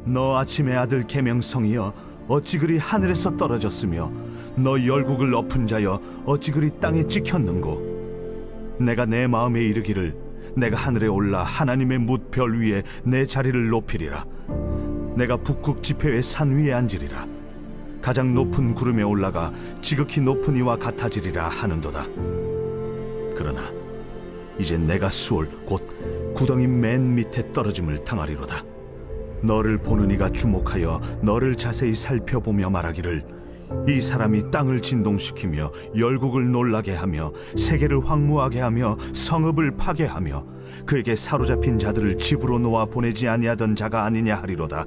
너 아침의 아들 계명성이여 어찌 그리 하늘에서 떨어졌으며 너 열국을 엎은 자여 어찌 그리 땅에 찍혔는고. 내가 내 마음에 이르기를 내가 하늘에 올라 하나님의 뭇별 위에 내 자리를 높이리라. 내가 북극 지폐의 산 위에 앉으리라. 가장 높은 구름에 올라가 지극히 높은 이와 같아지리라 하는도다. 그러나 이제 내가 수월 곧 구덩이 맨 밑에 떨어짐을 당하리로다. 너를 보는 이가 주목하여 너를 자세히 살펴보며 말하기를 이 사람이 땅을 진동시키며 열국을 놀라게 하며 세계를 황무하게 하며 성읍을 파괴하며 그에게 사로잡힌 자들을 집으로 놓아 보내지 아니하던 자가 아니냐 하리로다.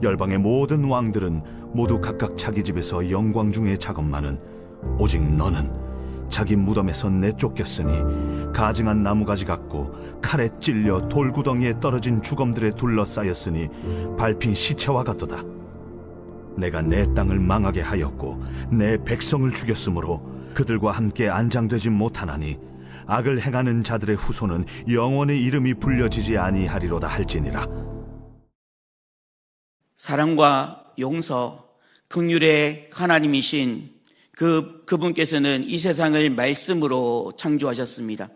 열방의 모든 왕들은 모두 각각 자기 집에서 영광 중에 작업만은 오직 너는 자기 무덤에서 내쫓겼으니 가증한 나무가지 같고 칼에 찔려 돌구덩이에 떨어진 주검들에 둘러싸였으니 밟힌 시체와 같도다. 내가 내 땅을 망하게 하였고 내 백성을 죽였으므로 그들과 함께 안장되지 못하나니 악을 행하는 자들의 후손은 영원의 이름이 불려지지 아니하리로다 할지니라. 사랑과 용서, 긍휼의 하나님이신 그분께서는 이 세상을 말씀으로 창조하셨습니다.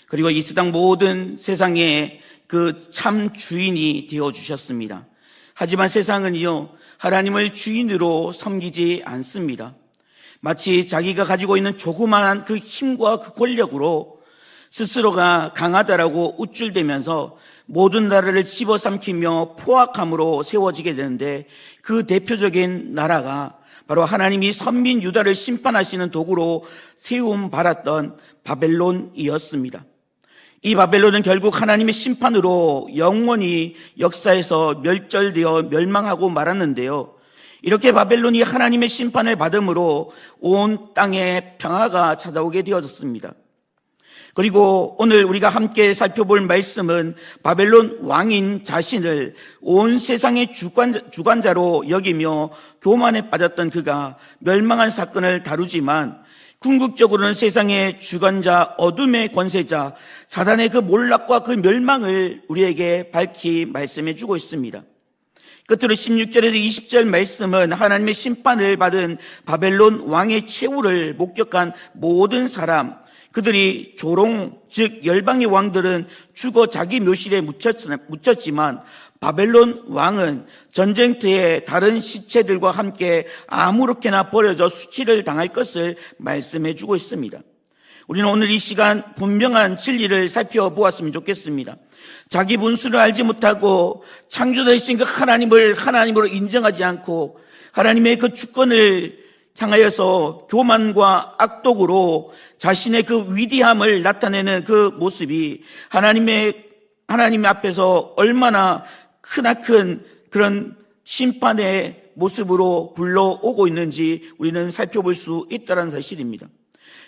그리고 이 모든 세상의 그 참 주인이 되어 주셨습니다. 하지만 세상은요, 하나님을 주인으로 섬기지 않습니다. 마치 자기가 가지고 있는 조그마한 그 힘과 그 권력으로 스스로가 강하다라고 우쭐대면서 모든 나라를 집어삼키며 포악함으로 세워지게 되는데, 그 대표적인 나라가 바로 하나님이 선민 유다를 심판하시는 도구로 세움 받았던 바벨론이었습니다. 이 바벨론은 결국 하나님의 심판으로 영원히 역사에서 멸절되어 멸망하고 말았는데요. 이렇게 바벨론이 하나님의 심판을 받음으로 온 땅에 평화가 찾아오게 되어졌습니다. 그리고 오늘 우리가 함께 살펴볼 말씀은 바벨론 왕인 자신을 온 세상의 주관자로 여기며 교만에 빠졌던 그가 멸망한 사건을 다루지만, 궁극적으로는 세상의 주관자, 어둠의 권세자 사단의 그 몰락과 그 멸망을 우리에게 밝히 말씀해 주고 있습니다. 끝으로 16절에서 20절 말씀은 하나님의 심판을 받은 바벨론 왕의 최후를 목격한 모든 사람, 그들이 조롱, 즉 열방의 왕들은 죽어 자기 묘실에 묻혔지만 바벨론 왕은 전쟁터에 다른 시체들과 함께 아무렇게나 버려져 수치를 당할 것을 말씀해 주고 있습니다. 우리는 오늘 이 시간 분명한 진리를 살펴보았으면 좋겠습니다. 자기 분수를 알지 못하고 창조자이신 그 하나님을 하나님으로 인정하지 않고 하나님의 그 주권을 향하여서 교만과 악독으로 자신의 그 위대함을 나타내는 그 모습이 하나님 앞에서 얼마나 크나큰 그런 심판의 모습으로 불러오고 있는지 우리는 살펴볼 수 있다는 사실입니다.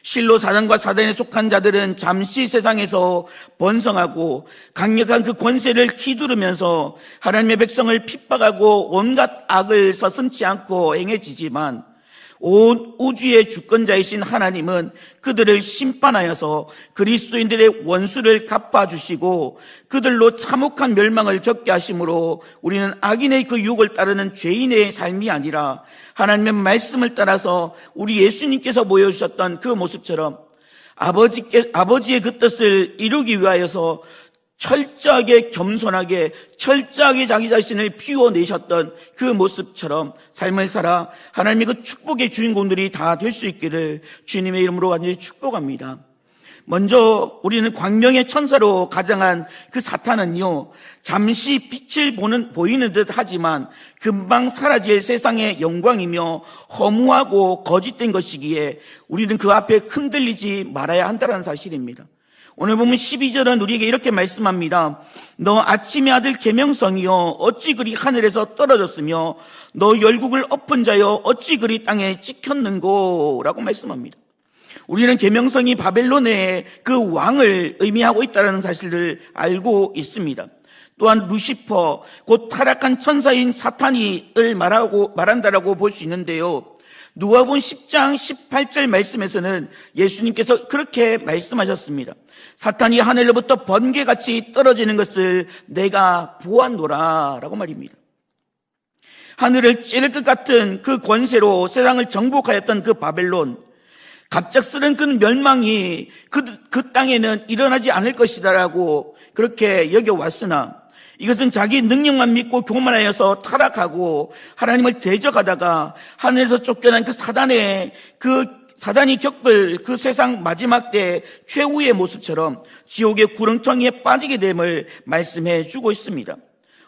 실로 사단과 사단에 속한 자들은 잠시 세상에서 번성하고 강력한 그 권세를 휘두르면서 하나님의 백성을 핍박하고 온갖 악을 서슴지 않고 행해지지만, 온 우주의 주권자이신 하나님은 그들을 심판하여서 그리스도인들의 원수를 갚아주시고 그들로 참혹한 멸망을 겪게 하심으로 우리는 악인의 그 유혹을 따르는 죄인의 삶이 아니라 하나님의 말씀을 따라서 우리 예수님께서 보여주셨던 그 모습처럼 아버지의 그 뜻을 이루기 위하여서 철저하게 겸손하게 철저하게 자기 자신을 비워내셨던 그 모습처럼 삶을 살아 하나님의 그 축복의 주인공들이 다 될 수 있기를 주님의 이름으로 간절히 축복합니다. 먼저 우리는 광명의 천사로 가장한 그 사탄은요, 잠시 빛을 보이는 듯 하지만 금방 사라질 세상의 영광이며 허무하고 거짓된 것이기에 우리는 그 앞에 흔들리지 말아야 한다는 사실입니다. 오늘 보면 12절은 우리에게 이렇게 말씀합니다. 너 아침의 아들 계명성이여 어찌 그리 하늘에서 떨어졌으며 너 열국을 엎은 자여 어찌 그리 땅에 찍혔는고 라고 말씀합니다. 우리는 계명성이 바벨론의 그 왕을 의미하고 있다는 사실을 알고 있습니다. 또한 루시퍼, 곧 타락한 천사인 사탄이를 말한다라고 볼 수 있는데요. 누가복음 10장 18절 말씀에서는 예수님께서 그렇게 말씀하셨습니다. 사탄이 하늘로부터 번개같이 떨어지는 것을 내가 보았노라 라고 말입니다. 하늘을 찌를 것 같은 그 권세로 세상을 정복하였던 그 바벨론, 갑작스런 그 멸망이 그 땅에는 일어나지 않을 것이다라고 그렇게 여겨왔으나 이것은 자기 능력만 믿고 교만하여서 타락하고 하나님을 대적하다가 하늘에서 쫓겨난 그 사단이 겪을 그 세상 마지막 때 최후의 모습처럼 지옥의 구렁텅이에 빠지게 됨을 말씀해 주고 있습니다.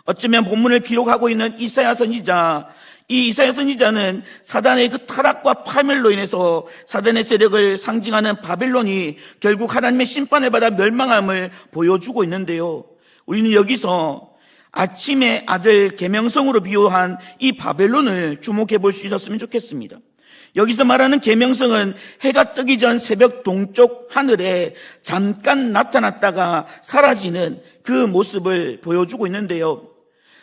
어쩌면 본문을 기록하고 있는 이사야 선지자, 이 이사야 선지자는 사단의 그 타락과 파멸로 인해서 사단의 세력을 상징하는 바벨론이 결국 하나님의 심판을 받아 멸망함을 보여주고 있는데요. 우리는 여기서 아침의 아들 계명성으로 비유한 이 바벨론을 주목해 볼 수 있었으면 좋겠습니다. 여기서 말하는 계명성은 해가 뜨기 전 새벽 동쪽 하늘에 잠깐 나타났다가 사라지는 그 모습을 보여주고 있는데요.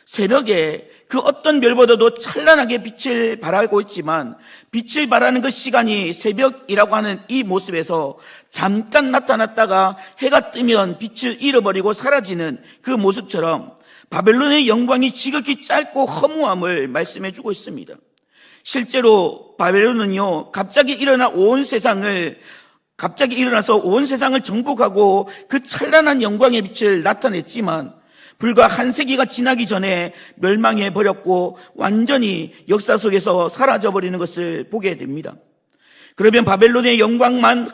새벽에 그 어떤 별보다도 찬란하게 빛을 발하고 있지만 빛을 발하는 그 시간이 새벽이라고 하는 이 모습에서 잠깐 나타났다가 해가 뜨면 빛을 잃어버리고 사라지는 그 모습처럼 바벨론의 영광이 지극히 짧고 허무함을 말씀해 주고 있습니다. 실제로 바벨론은요, 갑자기 일어나서 온 세상을 정복하고 그 찬란한 영광의 빛을 나타냈지만 불과 한 세기가 지나기 전에 멸망해 버렸고 완전히 역사 속에서 사라져버리는 것을 보게 됩니다. 그러면 바벨론의 영광만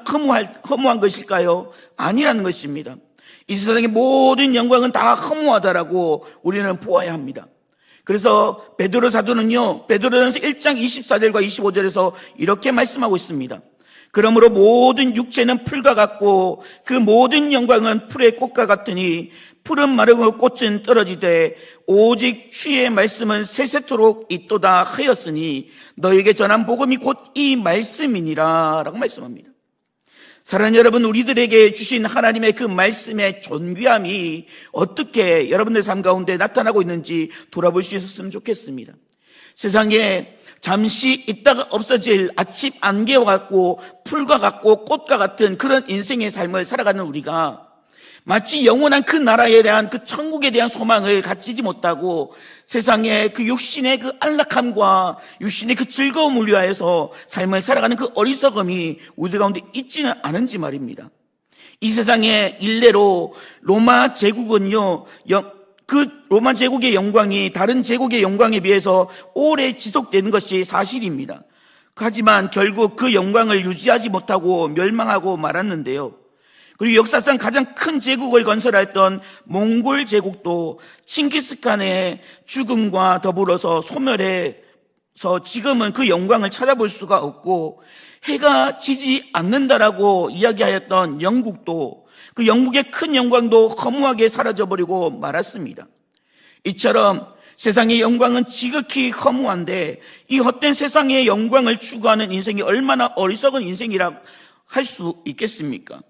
허무한 것일까요? 아니라는 것입니다. 이 세상의 모든 영광은 다 허무하다라고 우리는 보아야 합니다. 그래서 베드로 사도는요, 베드로전서 1장 24절과 25절에서 이렇게 말씀하고 있습니다. 그러므로 모든 육체는 풀과 같고 그 모든 영광은 풀의 꽃과 같으니 풀은 마르고 꽃은 떨어지되 오직 주의 말씀은 세세토록 있도다 하였으니 너에게 전한 복음이 곧 이 말씀이니라 라고 말씀합니다. 사랑하는 여러분, 우리들에게 주신 하나님의 그 말씀의 존귀함이 어떻게 여러분들 삶 가운데 나타나고 있는지 돌아볼 수 있었으면 좋겠습니다. 세상에 잠시 있다가 없어질 아침 안개와 같고 풀과 같고 꽃과 같은 그런 인생의 삶을 살아가는 우리가 마치 영원한 그 나라에 대한 그 천국에 대한 소망을 갖추지 못하고 세상의 그 육신의 그 안락함과 육신의 그 즐거움을 위하여서 삶을 살아가는 그 어리석음이 우리 가운데 있지는 않은지 말입니다. 이 세상의 일례로 로마 제국은요, 그 로마 제국의 영광이 다른 제국의 영광에 비해서 오래 지속되는 것이 사실입니다. 하지만 결국 그 영광을 유지하지 못하고 멸망하고 말았는데요. 그리고 역사상 가장 큰 제국을 건설했던 몽골 제국도 칭기스칸의 죽음과 더불어서 소멸해서 지금은 그 영광을 찾아볼 수가 없고 해가 지지 않는다라고 이야기하였던 영국도 그 영국의 큰 영광도 허무하게 사라져버리고 말았습니다. 이처럼 세상의 영광은 지극히 허무한데 이 헛된 세상의 영광을 추구하는 인생이 얼마나 어리석은 인생이라 할 수 있겠습니까?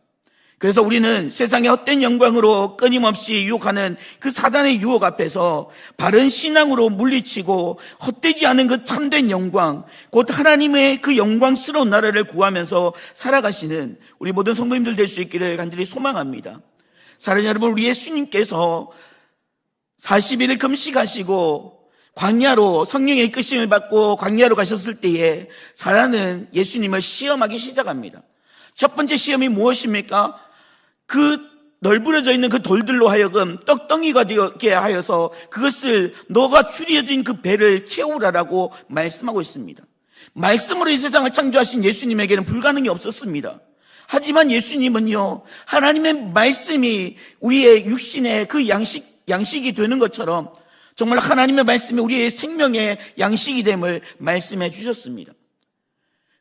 그래서 우리는 세상의 헛된 영광으로 끊임없이 유혹하는 그 사단의 유혹 앞에서 바른 신앙으로 물리치고 헛되지 않은 그 참된 영광, 곧 하나님의 그 영광스러운 나라를 구하면서 살아가시는 우리 모든 성도님들 될 수 있기를 간절히 소망합니다. 사랑하는 여러분, 우리 예수님께서 40일을 금식하시고 광야로 성령의 이끄심을 받고 광야로 가셨을 때에 사단은 예수님을 시험하기 시작합니다. 첫 번째 시험이 무엇입니까? 그 널브러져 있는 그 돌들로 하여금 떡덩이가 되게 하여서 그것을 너가 줄여진 그 배를 채우라라고 말씀하고 있습니다. 말씀으로 이 세상을 창조하신 예수님에게는 불가능이 없었습니다. 하지만 예수님은요, 하나님의 말씀이 우리의 육신의 그 양식이 되는 것처럼 정말 하나님의 말씀이 우리의 생명의 양식이 됨을 말씀해 주셨습니다.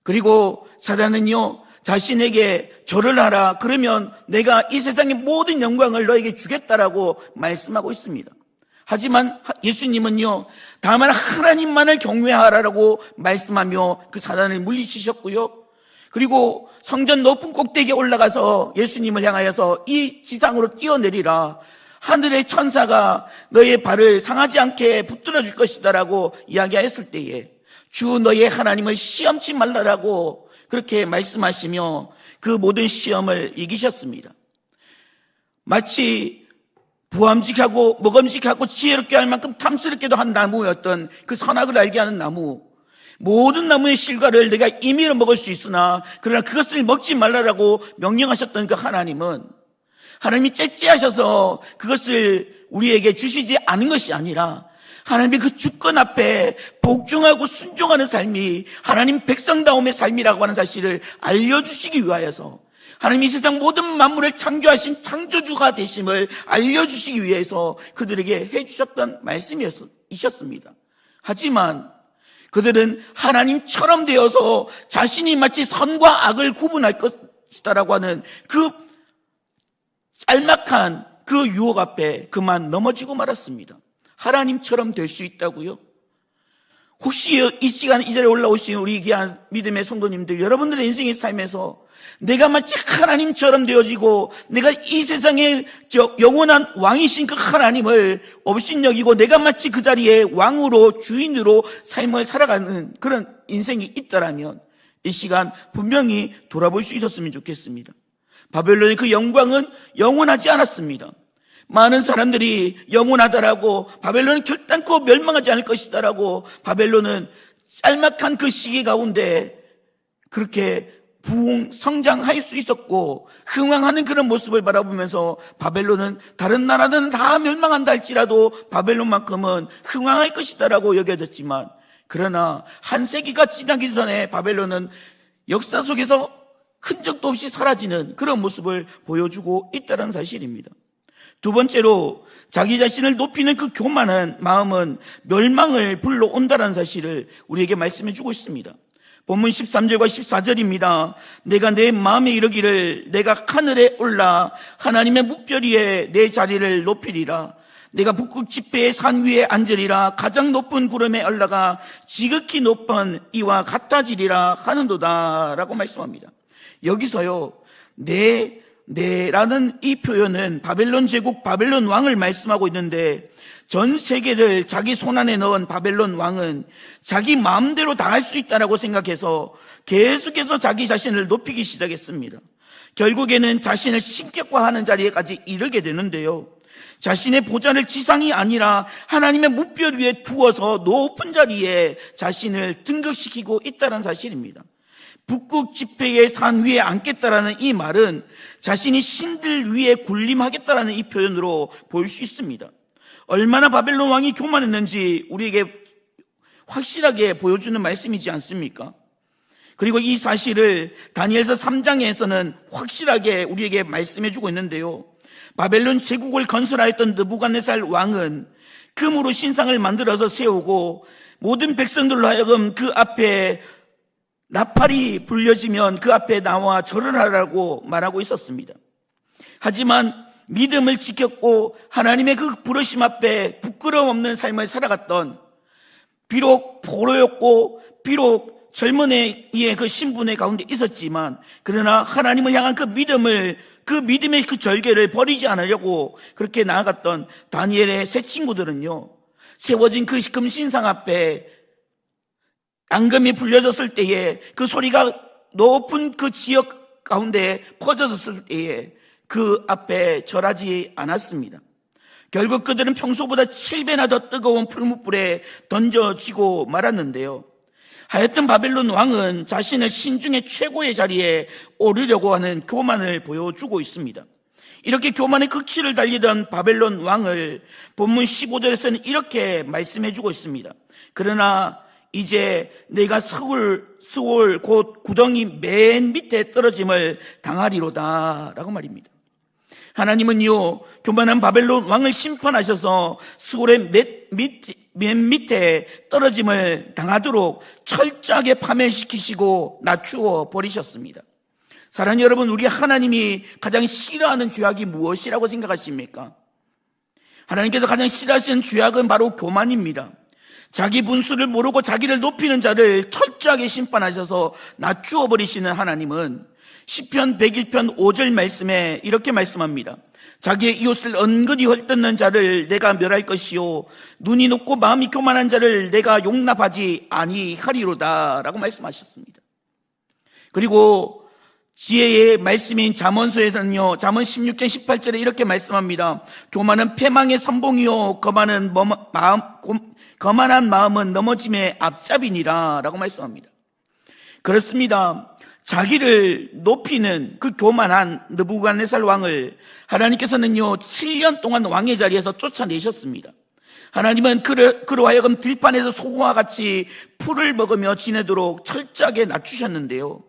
그리고 사단은요, 자신에게 절을 하라, 그러면 내가 이 세상의 모든 영광을 너에게 주겠다라고 말씀하고 있습니다. 하지만 예수님은요, 다만 하나님만을 경외하라라고 말씀하며 그 사단을 물리치셨고요. 그리고 성전 높은 꼭대기에 올라가서 예수님을 향하여서 이 지상으로 뛰어내리라, 하늘의 천사가 너의 발을 상하지 않게 붙들어 줄 것이다라고 이야기하였을 때에 주 너의 하나님을 시험치 말라라고 그렇게 말씀하시며 그 모든 시험을 이기셨습니다. 마치 부함직하고 먹음직하고 지혜롭게 할 만큼 탐스럽게도 한 나무였던 그 선악을 알게 하는 나무, 모든 나무의 실과를 내가 임의로 먹을 수 있으나 그러나 그것을 먹지 말라라고 명령하셨던 그 하나님은, 하나님이 째째하셔서 그것을 우리에게 주시지 않은 것이 아니라 하나님의 그 주권 앞에 복종하고 순종하는 삶이 하나님 백성다움의 삶이라고 하는 사실을 알려주시기 위하여서, 하나님이 세상 모든 만물을 창조하신 창조주가 되심을 알려주시기 위해서 그들에게 해주셨던 말씀이셨습니다. 하지만 그들은 하나님처럼 되어서 자신이 마치 선과 악을 구분할 것이다라고 하는 그 짤막한 그 유혹 앞에 그만 넘어지고 말았습니다. 하나님처럼 될 수 있다고요? 혹시 이 시간 이 자리에 올라오신 우리 귀한 믿음의 성도님들, 여러분들의 인생의 삶에서 내가 마치 하나님처럼 되어지고 내가 이 세상의 영원한 왕이신 그 하나님을 업신여기고 내가 마치 그 자리에 왕으로 주인으로 삶을 살아가는 그런 인생이 있다라면 이 시간 분명히 돌아볼 수 있었으면 좋겠습니다. 바벨론의 그 영광은 영원하지 않았습니다. 많은 사람들이 영원하다라고, 바벨론은 결단코 멸망하지 않을 것이다라고, 바벨론은 짤막한 그 시기 가운데 그렇게 부흥 성장할 수 있었고 흥왕하는 그런 모습을 바라보면서 바벨론은 다른 나라는 다 멸망한다 할지라도 바벨론만큼은 흥왕할 것이다라고 여겨졌지만, 그러나 한 세기가 지나기 전에 바벨론은 역사 속에서 흔적도 없이 사라지는 그런 모습을 보여주고 있다는 사실입니다. 두 번째로, 자기 자신을 높이는 그 교만한 마음은 멸망을 불러온다는 사실을 우리에게 말씀해 주고 있습니다. 본문 13절과 14절입니다. 내가 내 마음에 이르기를 내가 하늘에 올라 하나님의 묵별 위에 내 자리를 높이리라. 내가 북극 지폐의 산 위에 앉으리라. 가장 높은 구름에 올라가 지극히 높은 이와 같아지리라 하는도다 라고 말씀합니다. 여기서요, 네라는 이 표현은 바벨론 제국 바벨론 왕을 말씀하고 있는데, 전 세계를 자기 손안에 넣은 바벨론 왕은 자기 마음대로 다 할 수 있다라고 생각해서 계속해서 자기 자신을 높이기 시작했습니다. 결국에는 자신을 신격화하는 자리에까지 이르게 되는데요, 자신의 보좌를 지상이 아니라 하나님의 묵별 위에 두어서 높은 자리에 자신을 등극시키고 있다는 사실입니다. 북극 지폐의 산 위에 앉겠다라는 이 말은 자신이 신들 위에 군림하겠다라는 이 표현으로 볼 수 있습니다. 얼마나 바벨론 왕이 교만했는지 우리에게 확실하게 보여주는 말씀이지 않습니까? 그리고 이 사실을 다니엘서 3장에서는 확실하게 우리에게 말씀해주고 있는데요, 바벨론 제국을 건설하였던 느부갓네살 왕은 금으로 신상을 만들어서 세우고 모든 백성들로 하여금 그 앞에 나팔이 불려지면 그 앞에 나와 절을 하라고 말하고 있었습니다. 하지만 믿음을 지켰고 하나님의 그 부르심 앞에 부끄러움 없는 삶을 살아갔던, 비록 포로였고 비록 젊은 애의 그 신분의 가운데 있었지만, 그러나 하나님을 향한 그 믿음의 그 절개를 버리지 않으려고 그렇게 나아갔던 다니엘의 세 친구들은요, 세워진 그 금신상 앞에 앙금이 불려졌을 때에 그 소리가 높은 그 지역 가운데 퍼져졌을 때에 그 앞에 절하지 않았습니다. 결국 그들은 평소보다 7배나 더 뜨거운 풀무불에 던져지고 말았는데요, 하여튼 바벨론 왕은 자신을 신중의 최고의 자리에 오르려고 하는 교만을 보여주고 있습니다. 이렇게 교만의 극치를 달리던 바벨론 왕을 본문 15절에서는 이렇게 말씀해주고 있습니다. 그러나 이제 내가 스올 곧 구덩이 맨 밑에 떨어짐을 당하리로다 라고 말입니다. 하나님은요, 교만한 바벨론 왕을 심판하셔서 스올의 맨 밑에 떨어짐을 당하도록 철저하게 파멸시키시고 낮추어 버리셨습니다. 사랑하는 여러분, 우리 하나님이 가장 싫어하는 죄악이 무엇이라고 생각하십니까? 하나님께서 가장 싫어하시는 죄악은 바로 교만입니다. 자기 분수를 모르고 자기를 높이는 자를 철저하게 심판하셔서 낮추어 버리시는 하나님은 시편 101편 5절 말씀에 이렇게 말씀합니다. 자기의 이웃을 은근히 헐뜯는 자를 내가 멸할 것이요 눈이 높고 마음이 교만한 자를 내가 용납하지 아니하리로다 라고 말씀하셨습니다. 그리고 지혜의 말씀인 잠언서에는요, 잠언 16장 18절에 이렇게 말씀합니다. 교만은 패망의 선봉이요 거만한 마음은 넘어짐의 앞잡이니라 라고 말씀합니다. 그렇습니다. 자기를 높이는 그 교만한 느부갓네살 왕을 하나님께서는요 7년 동안 왕의 자리에서 쫓아내셨습니다. 하나님은 그로 하여금 들판에서 소금과 같이 풀을 먹으며 지내도록 철저하게 낮추셨는데요,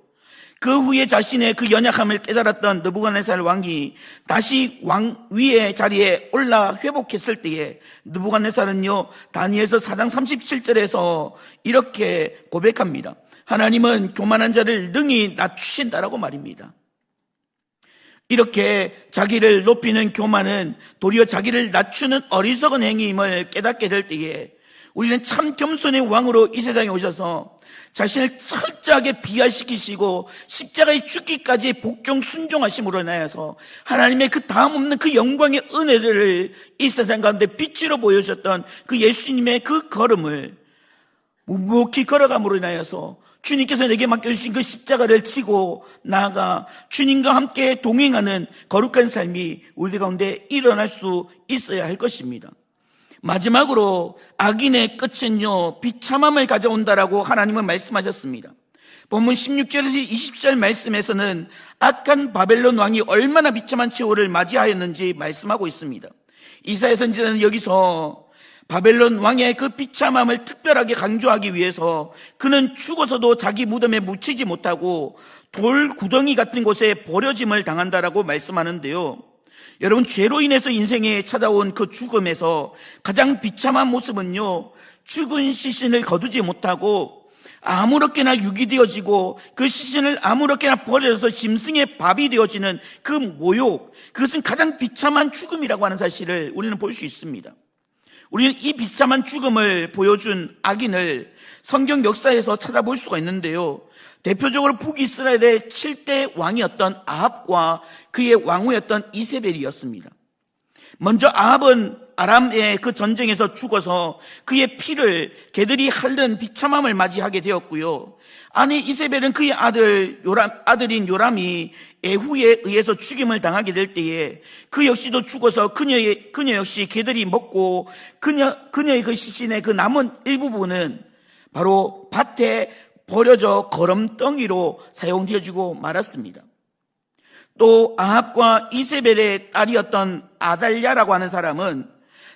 그 후에 자신의 그 연약함을 깨달았던 느부갓네살 왕이 다시 왕 위의 자리에 올라 회복했을 때에 느부갓네살은요 다니엘서 4장 37절에서 이렇게 고백합니다. 하나님은 교만한 자를 능히 낮추신다라고 말입니다. 이렇게 자기를 높이는 교만은 도리어 자기를 낮추는 어리석은 행위임을 깨닫게 될 때에 우리는 참 겸손의 왕으로 이 세상에 오셔서 자신을 철저하게 비하시키시고 십자가에 죽기까지 복종 순종하심으로 인하여서 하나님의 그 다음 없는 그 영광의 은혜를 이 세상 가운데 빛으로 보여주셨던 그 예수님의 그 걸음을 묵묵히 걸어감으로 인하여서 주님께서 내게 맡겨주신 그 십자가를 지고 나아가 주님과 함께 동행하는 거룩한 삶이 우리 가운데 일어날 수 있어야 할 것입니다. 마지막으로 악인의 끝은요 비참함을 가져온다라고 하나님은 말씀하셨습니다. 본문 16절에서 20절 말씀에서는 악한 바벨론 왕이 얼마나 비참한 최후를 맞이하였는지 말씀하고 있습니다. 이사야 선지자는 여기서 바벨론 왕의 그 비참함을 특별하게 강조하기 위해서 그는 죽어서도 자기 무덤에 묻히지 못하고 돌 구덩이 같은 곳에 버려짐을 당한다라고 말씀하는데요, 여러분 죄로 인해서 인생에 찾아온 그 죽음에서 가장 비참한 모습은요 죽은 시신을 거두지 못하고 아무렇게나 유기되어지고 그 시신을 아무렇게나 버려서 짐승의 밥이 되어지는 그 모욕, 그것은 가장 비참한 죽음이라고 하는 사실을 우리는 볼 수 있습니다. 우리는 이 비참한 죽음을 보여준 악인을 성경 역사에서 찾아볼 수가 있는데요, 대표적으로 북이스라엘의 7대 왕이었던 아합과 그의 왕후였던 이세벨이었습니다. 먼저 아합은 아람의 그 전쟁에서 죽어서 그의 피를 개들이 핥는 비참함을 맞이하게 되었고요, 아내 이세벨은 그의 아들인 요람이 에후에 의해서 죽임을 당하게 될 때에 그 역시도 죽어서 그녀 역시 개들이 먹고 그녀의 그 시신의 그 남은 일부분은 바로 밭에 버려져 거름덩이로 사용되어지고 말았습니다. 또 아합과 이세벨의 딸이었던 아달랴라고 하는 사람은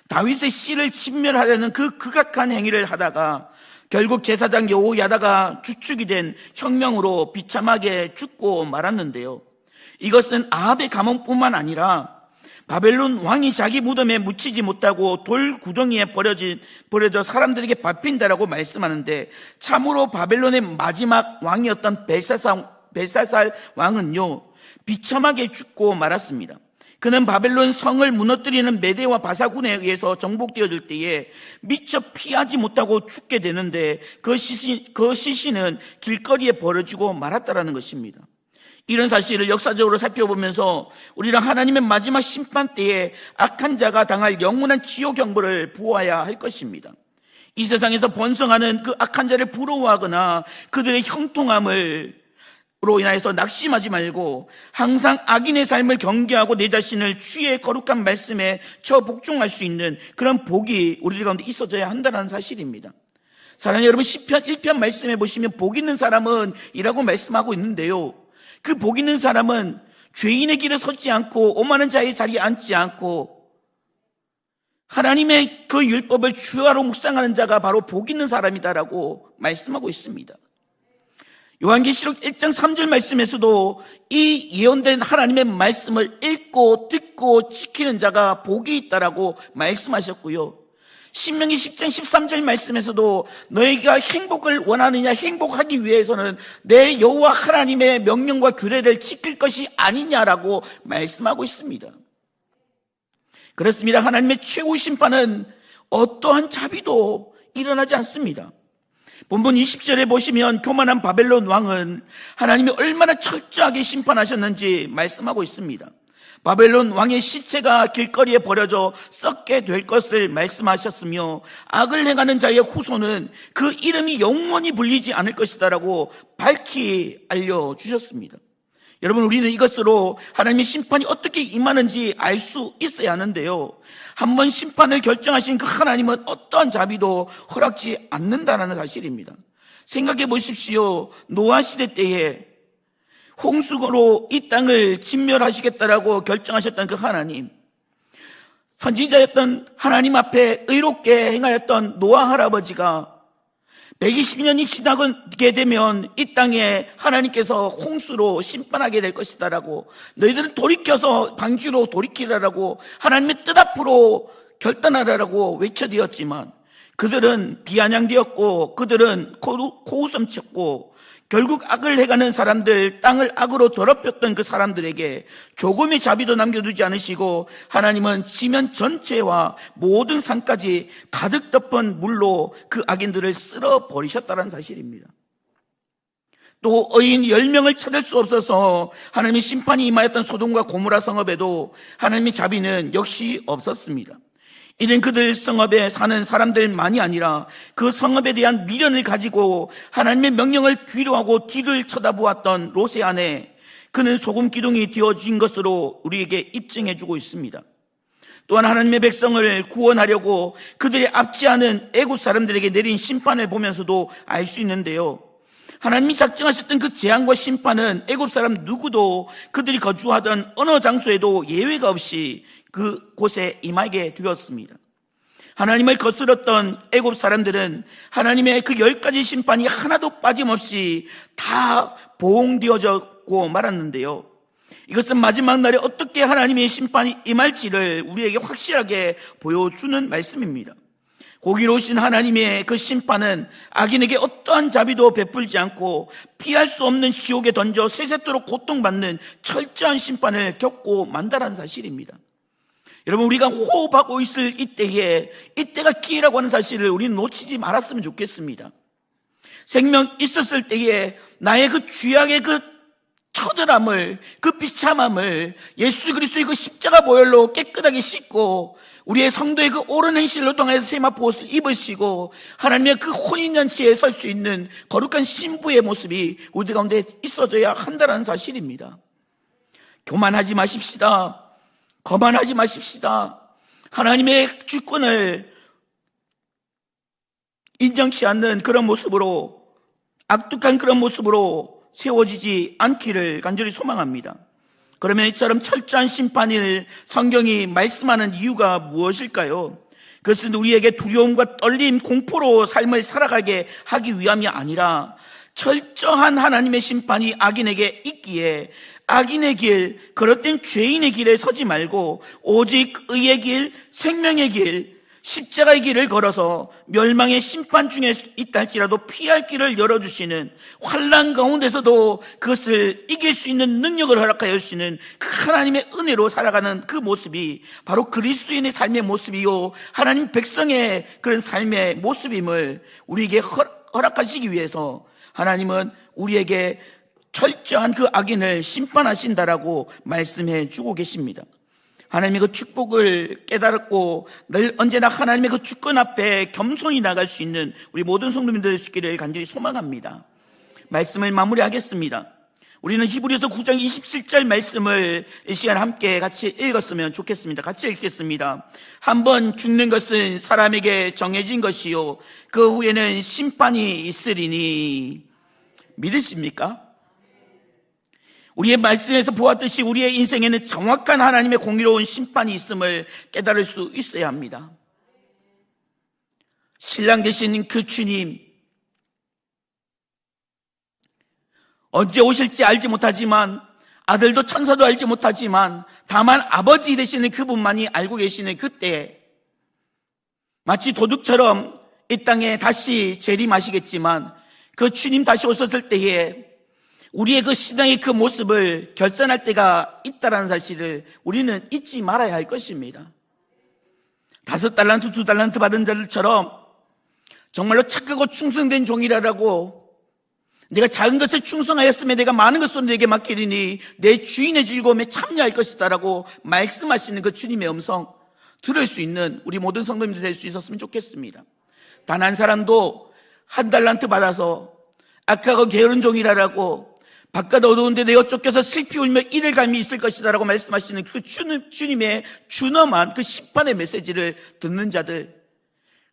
다윗의 씨를 진멸하려는 그 극악한 행위를 하다가 결국 제사장 여호야다가 주축이 된 혁명으로 비참하게 죽고 말았는데요, 이것은 아합의 가문뿐만 아니라 바벨론 왕이 자기 무덤에 묻히지 못하고 돌 구덩이에 버려져 사람들에게 밟힌다라고 말씀하는데, 참으로 바벨론의 마지막 왕이었던 벨사살 왕은요 비참하게 죽고 말았습니다. 그는 바벨론 성을 무너뜨리는 메대와 바사군에 의해서 정복되어질 때에 미처 피하지 못하고 죽게 되는데 그 시신은 길거리에 버려지고 말았다라는 것입니다. 이런 사실을 역사적으로 살펴보면서 우리는 하나님의 마지막 심판 때에 악한 자가 당할 영원한 지옥 경보를 보아야 할 것입니다. 이 세상에서 번성하는 그 악한 자를 부러워하거나 그들의 형통함을 로 인하여서 낙심하지 말고 항상 악인의 삶을 경계하고 내 자신을 주의 거룩한 말씀에 복종할 수 있는 그런 복이 우리 가운데 있어져야 한다는 사실입니다. 사랑하는 여러분, 시편 1편 말씀에 보시면 복 있는 사람은 이라고 말씀하고 있는데요, 그 복 있는 사람은 죄인의 길에 서지 않고 오만한 자의 자리에 앉지 않고 하나님의 그 율법을 주야로 묵상하는 자가 바로 복 있는 사람이다라고 말씀하고 있습니다. 요한계시록 1장 3절 말씀에서도 이 예언된 하나님의 말씀을 읽고 듣고 지키는 자가 복이 있다라고 말씀하셨고요, 신명기 10장 13절 말씀에서도 너희가 행복을 원하느냐, 행복하기 위해서는 내 여호와 하나님의 명령과 규례를 지킬 것이 아니냐라고 말씀하고 있습니다. 그렇습니다. 하나님의 최후 심판은 어떠한 자비도 일어나지 않습니다. 본문 20절에 보시면 교만한 바벨론 왕은 하나님이 얼마나 철저하게 심판하셨는지 말씀하고 있습니다. 바벨론 왕의 시체가 길거리에 버려져 썩게 될 것을 말씀하셨으며 악을 행하는 자의 후손은 그 이름이 영원히 불리지 않을 것이다라고 밝히 알려주셨습니다. 여러분, 우리는 이것으로 하나님의 심판이 어떻게 임하는지 알 수 있어야 하는데요, 한번 심판을 결정하신 그 하나님은 어떠한 자비도 허락지 않는다는 사실입니다. 생각해 보십시오. 노아 시대 때에 홍수로 이 땅을 진멸하시겠다라고 결정하셨던 그 하나님, 선지자였던 하나님 앞에 의롭게 행하였던 노아 할아버지가 120년이 지나게 되면 이 땅에 하나님께서 홍수로 심판하게 될 것이다라고, 너희들은 돌이켜서 방주로 돌이키라라고 하나님의 뜻 앞으로 결단하라라고 외쳐드렸지만 그들은 비아냥되었고 그들은 코웃음 쳤고 결국 악을 해가는 사람들, 땅을 악으로 더럽혔던 그 사람들에게 조금의 자비도 남겨두지 않으시고 하나님은 지면 전체와 모든 산까지 가득 덮은 물로 그 악인들을 쓸어버리셨다는 사실입니다. 또 의인 10명을 찾을 수 없어서 하나님의 심판이 임하였던 소돔과 고모라 성읍에도 하나님의 자비는 역시 없었습니다. 이는 그들 성읍에 사는 사람들만이 아니라 그 성읍에 대한 미련을 가지고 하나님의 명령을 뒤로하고 뒤를 쳐다보았던 롯의 아내, 그는 소금 기둥이 되어진 것으로 우리에게 입증해주고 있습니다. 또한 하나님의 백성을 구원하려고 그들의 앞지 않은 애굽 사람들에게 내린 심판을 보면서도 알 수 있는데요, 하나님이 작정하셨던 그 재앙과 심판은 애굽 사람 누구도 그들이 거주하던 어느 장소에도 예외가 없이 그곳에 임하게 되었습니다. 하나님을 거스렀던 애굽 사람들은 하나님의 그 10가지 심판이 하나도 빠짐없이 다 보응되어졌고 말았는데요, 이것은 마지막 날에 어떻게 하나님의 심판이 임할지를 우리에게 확실하게 보여주는 말씀입니다. 공의로우신 하나님의 그 심판은 악인에게 어떠한 자비도 베풀지 않고 피할 수 없는 지옥에 던져 세세토록 고통받는 철저한 심판을 겪고 만다라는 사실입니다. 여러분, 우리가 호흡하고 있을 이때가 기회라고 하는 사실을 우리는 놓치지 말았으면 좋겠습니다. 생명 있었을 때에 나의 그 죄악의 그 처절함을, 그 비참함을 예수 그리스도의 그 십자가 보혈로 깨끗하게 씻고 우리의 성도의 그 옳은 행실로 통해서 세마포 옷을 입으시고 하나님의 그 혼인잔치에 설 수 있는 거룩한 신부의 모습이 우리 가운데 있어져야 한다는 사실입니다. 교만하지 마십시다. 거만하지 마십시다. 하나님의 주권을 인정치 않는 그런 모습으로, 악독한 그런 모습으로 세워지지 않기를 간절히 소망합니다. 그러면 이처럼 철저한 심판을 성경이 말씀하는 이유가 무엇일까요? 그것은 우리에게 두려움과 떨림, 공포로 삶을 살아가게 하기 위함이 아니라 철저한 하나님의 심판이 악인에게 있기에 악인의 길, 그릇된 죄인의 길에 서지 말고 오직 의의 길, 생명의 길, 십자가의 길을 걸어서 멸망의 심판 중에 있다 할지라도 피할 길을 열어주시는, 환난 가운데서도 그것을 이길 수 있는 능력을 허락하여 주시는 그 하나님의 은혜로 살아가는 그 모습이 바로 그리스도인의 삶의 모습이요, 하나님 백성의 그런 삶의 모습임을 우리에게 허락하시기 위해서 하나님은 우리에게 철저한 그 악인을 심판하신다라고 말씀해 주고 계십니다. 하나님의 그 축복을 깨달았고 늘 언제나 하나님의 그 주권 앞에 겸손히 나갈 수 있는 우리 모든 성도님들 될 수 있기를 간절히 소망합니다. 말씀을 마무리하겠습니다. 우리는 히브리서 9장 27절 말씀을 이 시간 함께 같이 읽었으면 좋겠습니다. 같이 읽겠습니다. 한번 죽는 것은 사람에게 정해진 것이요 그 후에는 심판이 있으리니. 믿으십니까? 우리의 말씀에서 보았듯이 우리의 인생에는 정확한 하나님의 공의로운 심판이 있음을 깨달을 수 있어야 합니다. 신랑 되신 그 주님, 언제 오실지 알지 못하지만, 아들도 천사도 알지 못하지만 다만 아버지 되시는 그분만이 알고 계시는 그때, 마치 도둑처럼 이 땅에 다시 재림하시겠지만 그 주님 다시 오셨을 때에 우리의 그 신앙의 그 모습을 결산할 때가 있다는 사실을 우리는 잊지 말아야 할 것입니다. 5달란트, 2달란트 받은 자들처럼 정말로 착하고 충성된 종이라고 내가 작은 것에 충성하였으면 내가 많은 것으로 내게 맡기리니 내 주인의 즐거움에 참여할 것이다 라고 말씀하시는 그 주님의 음성 들을 수 있는 우리 모든 성도님들 될 수 있었으면 좋겠습니다. 단 한 사람도 한 달란트 받아서 악하고 게으른 종이라라고 바깥 어두운데 내가 쫓겨서 슬피 울며 이를 갈미 있을 것이다 라고 말씀하시는 그 주님의 준엄한 그 심판의 메시지를 듣는 자들,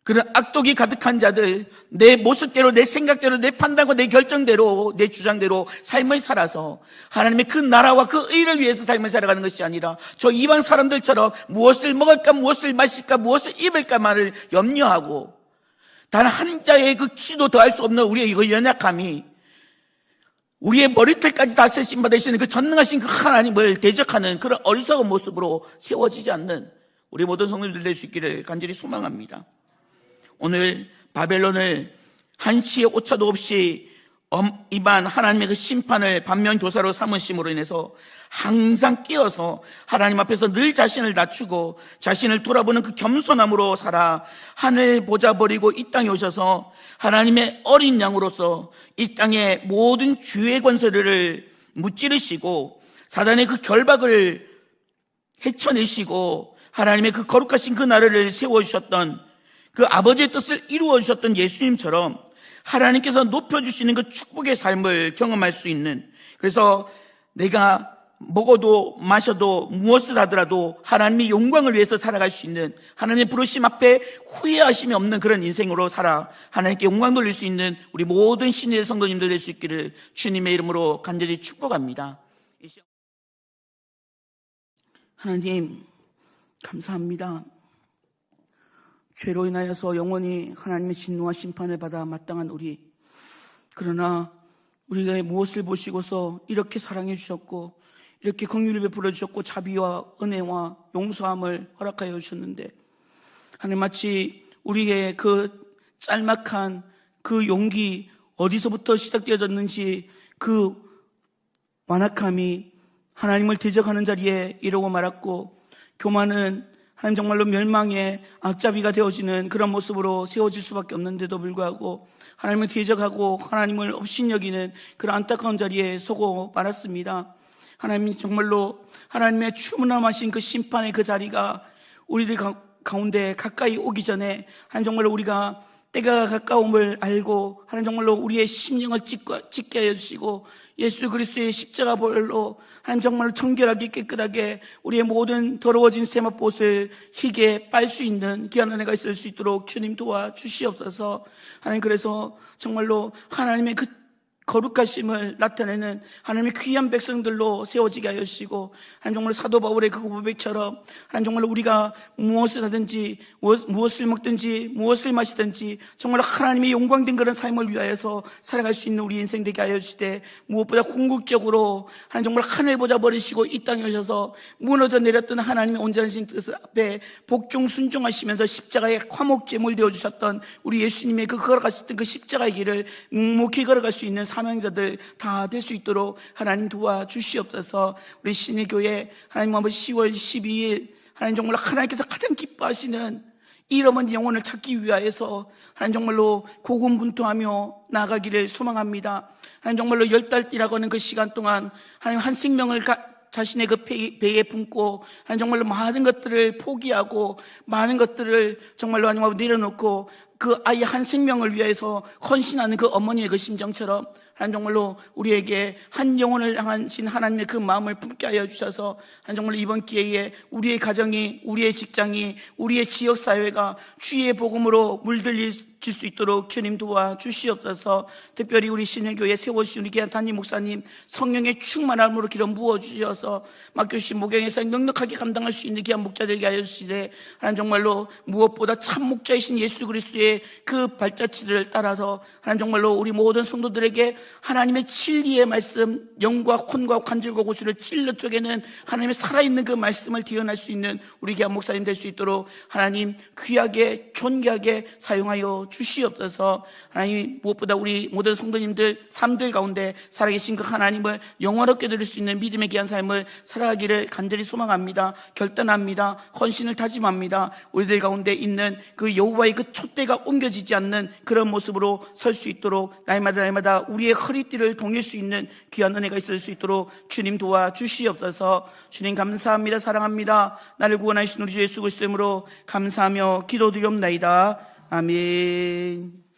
그런 악독이 가득한 자들, 내 모습대로, 내 생각대로, 내 판단과 내 결정대로, 내 주장대로 삶을 살아서 하나님의 그 나라와 그 의를 위해서 삶을 살아가는 것이 아니라 저 이방 사람들처럼 무엇을 먹을까, 무엇을 마실까, 무엇을 입을까만을 염려하고 단 한 자의 그 키도 더할 수 없는 우리의 그 연약함이 우리의 머리털까지 다 세심 받으시는 그 전능하신 그 하나님을 대적하는 그런 어리석은 모습으로 세워지지 않는 우리 모든 성도님들 될 수 있기를 간절히 소망합니다. 오늘 바벨론을 한치의 오차도 없이 임한 하나님의 그 심판을 반면교사로 삼으심으로 인해서 항상 깨어서 하나님 앞에서 늘 자신을 낮추고 자신을 돌아보는 그 겸손함으로 살아 하늘 보자 버리고 이 땅에 오셔서 하나님의 어린 양으로서 이 땅의 모든 주의 권세를 무찌르시고 사단의 그 결박을 헤쳐내시고 하나님의 그 거룩하신 그 나라를 세워주셨던 그 아버지의 뜻을 이루어주셨던 예수님처럼 하나님께서 높여주시는 그 축복의 삶을 경험할 수 있는, 그래서 내가 먹어도 마셔도 무엇을 하더라도 하나님의 영광을 위해서 살아갈 수 있는, 하나님의 부르심 앞에 후회하심이 없는 그런 인생으로 살아 하나님께 영광 돌릴 수 있는 우리 모든 신의 성도님들 될 수 있기를 주님의 이름으로 간절히 축복합니다. 하나님 감사합니다. 죄로 인하여서 영원히 하나님의 진노와 심판을 받아 마땅한 우리, 그러나 우리가 무엇을 보시고서 이렇게 사랑해 주셨고 이렇게 긍휼을 베풀어 주셨고 자비와 은혜와 용서함을 허락하여 주셨는데, 하나님 마치 우리의 그 짤막한 그 용기 어디서부터 시작되어졌는지 그 완악함이 하나님을 대적하는 자리에 이르고 말았고, 교만은 하나님 정말로 멸망의 앞잡이가 되어지는 그런 모습으로 세워질 수밖에 없는데도 불구하고 하나님을 대적하고 하나님을 업신여기는 그런 안타까운 자리에 서고 말았습니다. 하나님 정말로 하나님의 추문함하신 그 심판의 그 자리가 우리들 가운데 가까이 오기 전에 하나님 정말로 우리가 때가 가까움을 알고 하나님 정말로 우리의 심령을 찢게 해주시고 예수 그리스도의 십자가 보혈로 하나님 정말로 청결하게 깨끗하게 우리의 모든 더러워진 세마포옷을 희게 빨 수 있는 귀한 은혜가 있을 수 있도록 주님 도와주시옵소서. 하나님 그래서 정말로 하나님의 그 거룩하심을 나타내는 하나님의 귀한 백성들로 세워지게 하여 주시고, 하나님 정말 사도 바울의 그 고백처럼 하나님 정말 우리가 무엇을 하든지 무엇을 먹든지 무엇을 마시든지 정말 하나님의 영광된 그런 삶을 위하여서 살아갈 수 있는 우리 인생 되게 하여 주시되, 무엇보다 궁극적으로 하나님 정말 하늘 보자 버리시고 이 땅에 오셔서 무너져 내렸던 하나님의 온전하신 뜻 앞에 복종 순종하시면서 십자가의 화목제물 되어주셨던 우리 예수님의 그 걸어가셨던 그 십자가의 길을 묵묵히 걸어갈 수 있는 사명자들 다 될 수 있도록 하나님 도와주시옵소서. 우리 신의 교회 하나님 아버지 10월 12일 하나님 정말로 하나님께서 가장 기뻐하시는 잃어버린 영혼을 찾기 위하여서 하나님 정말로 고군분투하며 나아가기를 소망합니다. 하나님 정말로 10달이라고 하는 그 시간 동안 하나님 한 생명을 자신의 그 배에 품고 하나님 정말로 많은 것들을 포기하고 많은 것들을 정말로 하나님 앞에 내려놓고 그 아이 한 생명을 위해서 헌신하는 그 어머니의 그 심정처럼 하나님 정말로 우리에게 한 영혼을 향하신 하나님의 그 마음을 품게 하여 주셔서 하나님 정말로 이번 기회에 우리의 가정이, 우리의 직장이, 우리의 지역사회가 주의 복음으로 물들릴 수 있도록 주님 도와주시옵소서. 특별히 우리 신일교회 세워주신 우리 귀한 담임 목사님 성령의 충만함으로 기름 부어주셔서 맡겨주신 목양에서 넉넉하게 감당할 수 있는 귀한 목자되게 하여 주시되, 하나님 정말로 무엇보다 참 목자이신 예수 그리스도의 그 발자취를 따라서 하나님 정말로 우리 모든 성도들에게 하나님의 진리의 말씀, 영과 혼과 관절과 고수를 찔러 쪼개는 하나님의 살아있는 그 말씀을 디어낼 수 있는 우리 귀한 목사님 될 수 있도록 하나님 귀하게 존귀하게 사용하여 주시옵소서. 하나님, 무엇보다 우리 모든 성도님들 삶들 가운데 살아계신 그 하나님을 영원롭게 드릴 수 있는 믿음의 귀한 삶을 살아가기를 간절히 소망합니다. 결단합니다. 헌신을 다짐합니다. 우리들 가운데 있는 그 여호와의 그 촛대가 옮겨지지 않는 그런 모습으로 설 수 있도록 날마다 우리의 허리띠를 동일 수 있는 귀한 은혜가 있을 수 있도록 주님 도와 주시옵소서. 주님 감사합니다. 사랑합니다. 나를 구원하신 우리 주 예수 그리스도 이름으로 감사하며 기도드리옵나이다. 아멘.